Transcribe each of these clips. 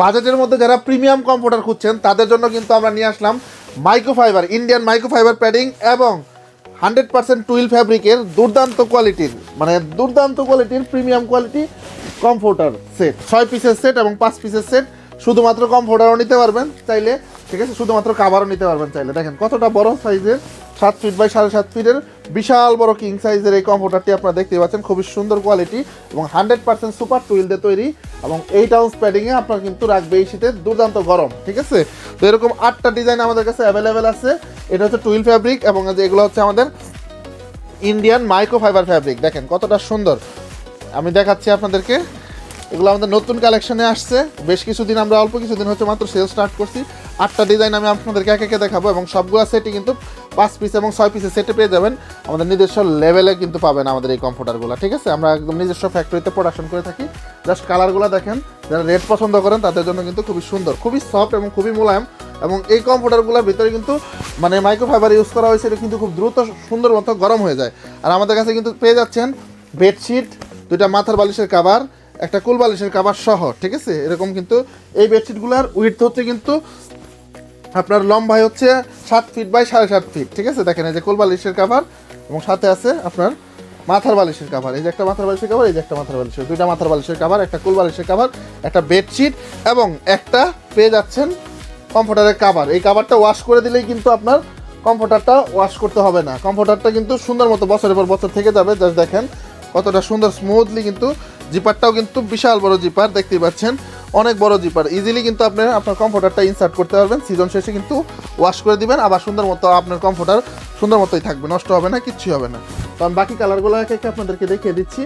বাজেটের মধ্যে যারা প্রিমিয়াম কমফোর্টার খুঁজছেন তাদের জন্য কিন্তু আমরা নিয়ে আসলাম মাইক্রোফাইবার, ইন্ডিয়ান মাইক্রোফাইবার প্যাডিং এবং 100% টুইল ফ্যাব্রিকের দুর্দান্ত কোয়ালিটির প্রিমিয়াম কোয়ালিটি কমফোর্টার সেট। 6 পিসের সেট এবং 5 পিসের সেট। শুধুমাত্র কমফোর্টারও নিতে পারবেন চাইলে, ঠিক আছে, শুধুমাত্র কাভারও নিতে পারবেন চাইলে। দেখেন কতটা বড় সাইজের, 7 ফিট বাই 7.5 ফিটের বিশাল বড় কিং সাইজের এই কমফোর্টারটি আপনারা দেখতে পাচ্ছেন। খুবই সুন্দর কোয়ালিটি এবং 100% সুপার টুইল দিয়ে তৈরি এবং 8 আউন্স প্যাডিংয়ে আপনার কিন্তু রাখবে এই শীতে দুর্দান্ত গরম, ঠিক আছে। তো এরকম 8টা ডিজাইন আমাদের কাছে অ্যাভেলেবেল আছে। এটা হচ্ছে টুইল ফ্যাব্রিক এবং এগুলো হচ্ছে আমাদের ইন্ডিয়ান মাইক্রোফাইবার ফ্যাব্রিক। দেখেন কতটা সুন্দর, আমি দেখাচ্ছি আপনাদেরকে। এগুলো আমাদের নতুন কালেকশনে আসছে, বেশ কিছুদিন আমরা অল্প কিছুদিন হচ্ছে মাত্র সেল স্টার্ট করছি। 8টা ডিজাইন আমি আপনাদেরকে একে দেখাবো এবং সবগুলো সেটই কিন্তু 5 পিস এবং 6 পিসের সেটে পেয়ে যাবেন। আমাদের নিজস্ব লেভেলে কিন্তু পাবেন আমাদের এই কমফোর্টারগুলো, ঠিক আছে। আমরা একদম নিজস্ব ফ্যাক্টরিতে প্রোডাকশন করে থাকি। জাস্ট কালারগুলো দেখেন, যারা রেড পছন্দ করেন তাদের জন্য কিন্তু খুবই সুন্দর, খুবই সফট এবং খুবই মোলায়েম। এবং এই কমফোর্টারগুলোর ভিতরে কিন্তু মানে মাইক্রোফাইবার ইউজ করা হয়েছে, এটা কিন্তু খুব দ্রুত সুন্দর মতো গরম হয়ে যায়। আর আমাদের কাছে কিন্তু পেয়ে যাচ্ছেন বেডশিট, 2টা মাথার বালিশের কাভার, একটা কুল বালিশের কাভার সহ, ঠিক আছে। এরকম কিন্তু এই বেডশিটগুলোর উইডথ হচ্ছে কিন্তু আপনার লম্বায় হচ্ছে 7 ফিট বাই 7.5 ফিট, ঠিক আছে। দেখেন এই যে কুল বালিশের কাভার এবং সাথে আছে আপনার মাথার বালিশের কাভার। এই যে একটা মাথার বালিশের কাভার, এই যে একটা মাথার বালিশের, 2টা মাথার বালিশের কাভার, একটা কুল বালিশের কাভার, একটা বেডশিট এবং একটা পেয়ে যাচ্ছেন কমফোর্টারের কাভার। এই কাভারটা ওয়াশ করে দিলেই কিন্তু আপনার কমফোর্টারটা ওয়াশ করতে হবে না। কমফোর্টারটা কিন্তু সুন্দর মতো বছরের পর বছর থেকে যাবে। জাস্ট দেখেন কতটা সুন্দর স্মুথলি, কিন্তু জিপারটাও কিন্তু বিশাল বড় জিপার দেখতেই পাচ্ছেন, অনেক বড় জিপার। ইজিলি কিন্তু আপনার কমফোর্টারটা ইনসার্ট করতে পারবেন। সিজন শেষে কিন্তু ওয়াশ করে দিবেন, আবার সুন্দর মতো আপনার কমফোর্টার সুন্দর মতোই থাকবে, নষ্ট হবে না, কিচ্ছুই হবে না। তো আমি বাকি কালারগুলো একে আপনাদেরকে দেখিয়ে দিচ্ছি,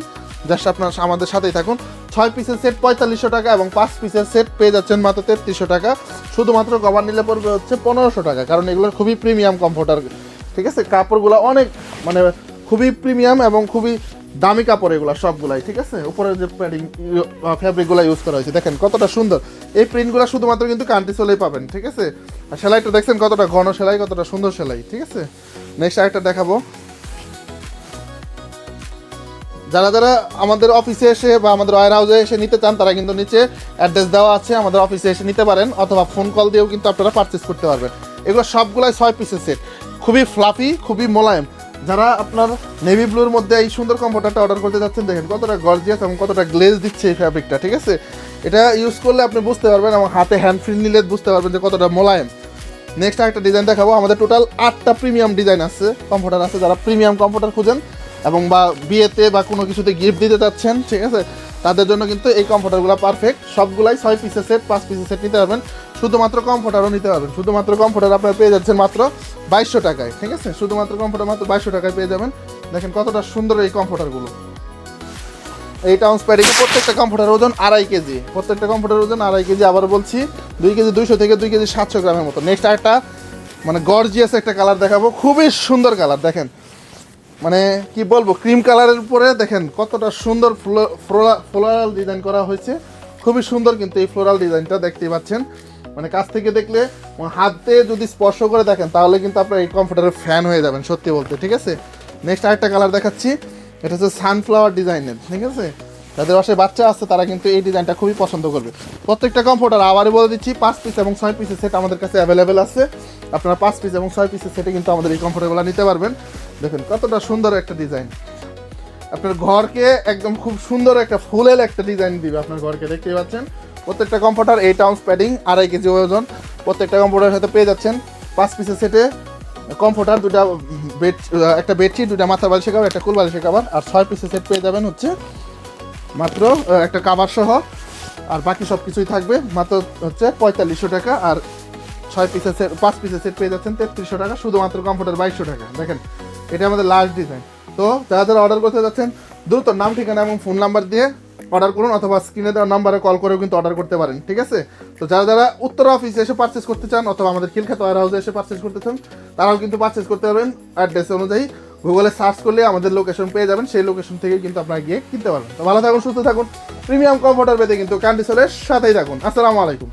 জাস্ট আপনার আমাদের সাথেই থাকুন। 6 পিসের সেট 4500 টাকা এবং 5 পিসের সেট পেয়ে যাচ্ছেন মাত্র 3300 টাকা। শুধুমাত্র কভার নিলে পড়বে হচ্ছে 1500 টাকা, কারণ এগুলোর খুবই প্রিমিয়াম কমফোর্টার, ঠিক আছে। কাপড়গুলো অনেক মানে খুবই প্রিমিয়াম এবং খুবই দামি কাপড় এগুলো সবগুলাই, ঠিক আছে। উপরের যে প্যাডিং ফ্যাব্রিকগুলো ইউজ করা হয়েছে দেখেন কতটা সুন্দর। এই প্রিন্টগুলো শুধুমাত্র কিন্তু কান্ট্রি সোলেই পাবেন, ঠিক আছে। আর সেলাইটা দেখছেন কতটা ঘন সেলাই, কতটা সুন্দর সেলাই, ঠিক আছে। নেক্সট আরেকটা দেখাবো। যারা আমাদের অফিসে এসে বা আমাদের ওয়্যার হাউসে এসে নিতে চান তারা কিন্তু নিচে অ্যাড্রেস দেওয়া আছে, আমাদের অফিসে এসে নিতে পারেন অথবা ফোন কল দিয়েও কিন্তু আপনারা পারচেস করতে পারবেন। এগুলো সবগুলাই 6 পিসের সেট, খুবই ফ্লাফি, খুবই মোলায়েম। যারা আপনার নেভি ব্লুর মধ্যে এই সুন্দর কমফোর্টারটা অর্ডার করতে যাচ্ছেন, দেখেন কতটা গর্জিয়াস এবং কতটা গ্লেজ দিচ্ছে এই ফ্যাব্রিকটা, ঠিক আছে। এটা ইউজ করলে আপনি বুঝতে পারবেন এবং হাতে হ্যান্ড ফ্রি নিলে বুঝতে পারবেন যে কতটা মোলায়েম। নেক্সট আরেকটা ডিজাইন দেখাবো। আমাদের টোটাল 8টা প্রিমিয়াম ডিজাইন আছে, কমফোর্টার আছে। যারা প্রিমিয়াম কমফোর্টার খুঁজেন এবং বা বিয়েতে বা কোনো কিছুতে গিফট দিতে চাচ্ছেন, ঠিক আছে, তাদের জন্য কিন্তু এই কমফোর্টারগুলো পারফেক্ট। সবগুলাই 6 পিসের সেট, 5 পিসের সেট নিতে পারবেন। শুধুমাত্র কমফোর্টারও নিতে পারবেন। শুধুমাত্র কমফোর্টার আপনারা পেয়ে যাচ্ছেন মাত্র 2200 টাকায়, ঠিক আছে। শুধুমাত্র কমফোর্টার মাত্র 2200 টাকায় পেয়ে যাবেন। দেখেন কতটা সুন্দর এই কমফোর্টারগুলো। 8 আউন্স প্যাডিংয়ে প্রত্যেকটা কমফোর্টার ওজন 2.5 কেজি, প্রত্যেকটা কমফোর্টার ওজন 2.5 কেজি। আবার বলছি 2 কেজি 200 থেকে 2 কেজি 700 গ্রামের মতো। নেক্সট আরেকটা মানে গর্জিয়াস একটা কালার দেখাবো, খুবই সুন্দর কালার। দেখেন মানে কি বলবো, ক্রিম কালারের উপরে দেখেন কতটা সুন্দর ফ্লোরাল ডিজাইন করা হয়েছে, খুবই সুন্দর। কিন্তু এই ফ্লোরাল ডিজাইনটা দেখতেই পাচ্ছেন, মানে কাছ থেকে দেখলে হাতে যদি স্পর্শ করে দেখেন তাহলে কিন্তু আপনার এই কমফোর্টারের ফ্যান হয়ে যাবেন সত্যি বলতে, ঠিক আছে। নেক্সট আরেকটা কালার দেখাচ্ছি, এটা হচ্ছে সানফ্লাওয়ার ডিজাইনের, ঠিক আছে। যাদের বাসায় বাচ্চা আছে তারা কিন্তু এই ডিজাইনটা খুবই পছন্দ করবে। প্রত্যেকটা কমফোর্টার আবারও বলে দিচ্ছি 5 পিস এবং 6 পিসের সেট আমাদের কাছে অ্যাভেলেবেল আছে। আপনারা 5 পিস এবং 6 পিসের সেটে কিন্তু আমাদের এই কমফোর্টারগুলো নিতে পারবেন। দেখেন কতটা সুন্দর একটা ডিজাইন, আপনার ঘরকে একদম খুব সুন্দর একটা ফুলের একটা ডিজাইন দিবে আপনার ঘরকে, দেখতেই পাচ্ছেন। প্রত্যেকটা কমফোর্টার 8 আউন্স প্যাডিং, 2.5 কেজি ওজন। প্রত্যেকটা কমফোর্টারের সাথে পেয়ে যাচ্ছেন 5 পিসের সেটে কমফোর্টার, একটা বেডশিট, 2টা মাথা বালিশের কাভার, একটা কুল বালিশের কাভার। আর 6 পিসের সেট পেয়ে যাবেন হচ্ছে মাত্র একটা কাভার সহ, আর বাকি সব কিছুই থাকবে মাত্র হচ্ছে 4500 টাকা। আর 6 পিসের সেট 5 পিসের সেট পেয়ে যাচ্ছেন 3300 টাকা, শুধুমাত্র কমফোর্টার 2200 টাকা। দেখেন এটা আমাদের লাস্ট ডিজাইন। তো যারা অর্ডার করতে যাচ্ছেন দ্রুত নাম, ঠিকানা এবং ফোন নাম্বার দিয়ে অর্ডার করুন, অথবা স্ক্রিনে দেওয়া নাম্বারে কল করেও কিন্তু অর্ডার করতে পারেন, ঠিক আছে। তো যারা উত্তরা অফিসে এসে পারচেস করতে চান অথবা আমাদের খিলক্ষেত ওয়্যার হাউসে এসে পারচেস করতে চান তারাও কিন্তু পারচেস করতে পারবেন। অ্যাড্রেস অনুযায়ী গুগলে সার্চ করলে আমাদের লোকেশন পেয়ে যাবেন, সেই লোকেশন থেকে কিন্তু আপনারা গিয়ে কিনতে পারবেন। তো ভালো থাকুন, সুস্থ থাকুন, প্রিমিয়াম কমফোর্টার পেতে কিন্তু ক্যান্ডি সোলের সাথেই থাকুন। আসসালামু আলাইকুম।